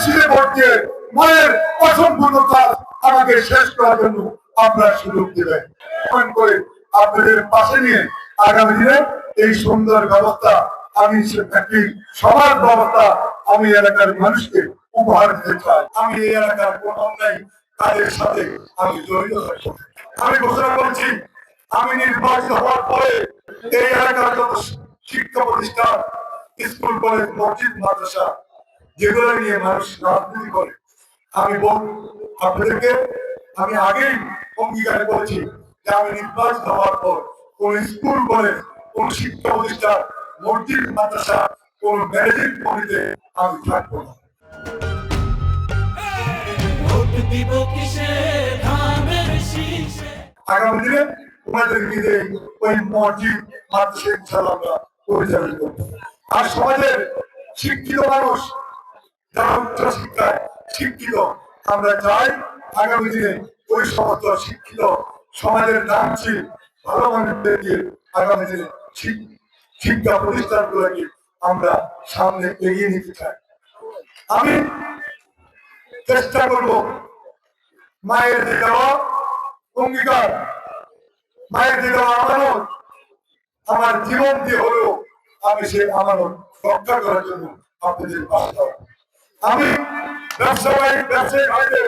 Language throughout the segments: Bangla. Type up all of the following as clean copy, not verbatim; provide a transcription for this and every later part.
মিছিলে ভোট দিয়ে মায়ের অসম্পূর্ণ কাজ আমাকে শেষ করার জন্য আপনারা সুযোগ দেবেন করে আপনাদের পাশে নিয়ে আগামী দিনে এই সুন্দর ব্যবস্থা আমি একটি সমাজ ব্যবস্থা আমি এলাকার মানুষকে উপহার দিতে চাই। আমি এই এলাকার কোন অন্যায় কাজের সাথে আমি জড়িত থাকি। আমি ঘোষণা করছি আমি নির্বাচিত হওয়ার পরে এই এলাকার যত শিক্ষা প্রতিষ্ঠান, স্কুল, কলেজ, মসজিদ, মাদ্রাসা যেগুলো নিয়ে মানুষ রাজনীতি করে আমি আপনাদেরকে আমি আগেই অঙ্গীকার করেছি যে আমি নির্বাচিত হওয়ার পর কোন স্কুল, কলেজ, কোন শিক্ষা প্রতিষ্ঠান, মসজিদ, মাদ্রাসা, কোন ম্যানেজিং কমিটিতে আমি থাকবো না। আগামী দিনে ওনাদেরকে যে ওই মসজিদ, মাদ্রাসা ইনশাআল্লাহ আমরা পরিচালনা করবো। আর সমাজের শিক্ষিত মানুষ যারা উচ্চ শিক্ষায় শিক্ষিত আমরা চাই আগামী দিনে ওই সমস্ত শিক্ষিত সমাজের নামশীল ভালো মানুষদেরকে আগামী দিনে শিক্ষা প্রতিষ্ঠানগুলোকে আমরা সামনে এগিয়ে নিতে চাই। আমি চেষ্টা করব মায়ের যে দেওয়া অঙ্গীকার, মায়ের যে দেওয়া আমানত, আমার জীবন দিয়ে হলেও আমি সেই আমানত রক্ষা করার জন্য আপনাদের পাশে থাকব। আমি ব্যবসায়ী ভাইদের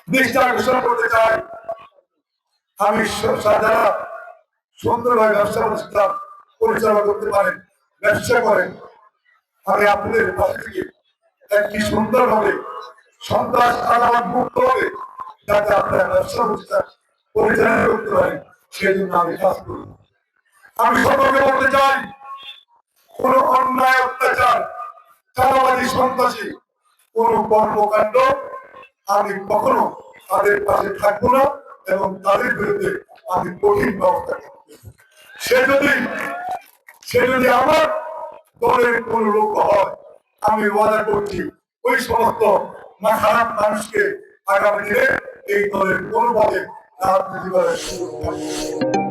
দৃষ্টি আকর্ষণ করতে চাই। আমি যারা সুন্দরভাবে ব্যবসা প্রতিষ্ঠান পরিচালনা করতে পারেন, ব্যবসা করেন, আমি আপনাদের পাশে থেকে একটি সুন্দরভাবে সন্ত্রাস চালাবাদ মুক্ত হবে যাতে আপনারা ব্যবসা প্রতিষ্ঠান পরিচালনা করতে পারেন, সেই জন্য আমি কাজ করব। আমি সতর্ক বলতে চাই কোন অন্যায়, অত্যাচার, চালাবাদী, সন্ত্রাসী কোন কর্মকাণ্ড আমি কখনো তাদের পাশে থাকবো না এবং তাদের বিরুদ্ধে আমি কঠিন ব্যবস্থা করব। সে যদি আমার দলের কোন লোক হয় আমি ওয়াদা করছি ওই সমস্ত খারাপ মানুষকে আগামী দিনে এই দলের কোনোভাবে রাজনীতি করার সুযোগ থাকবে।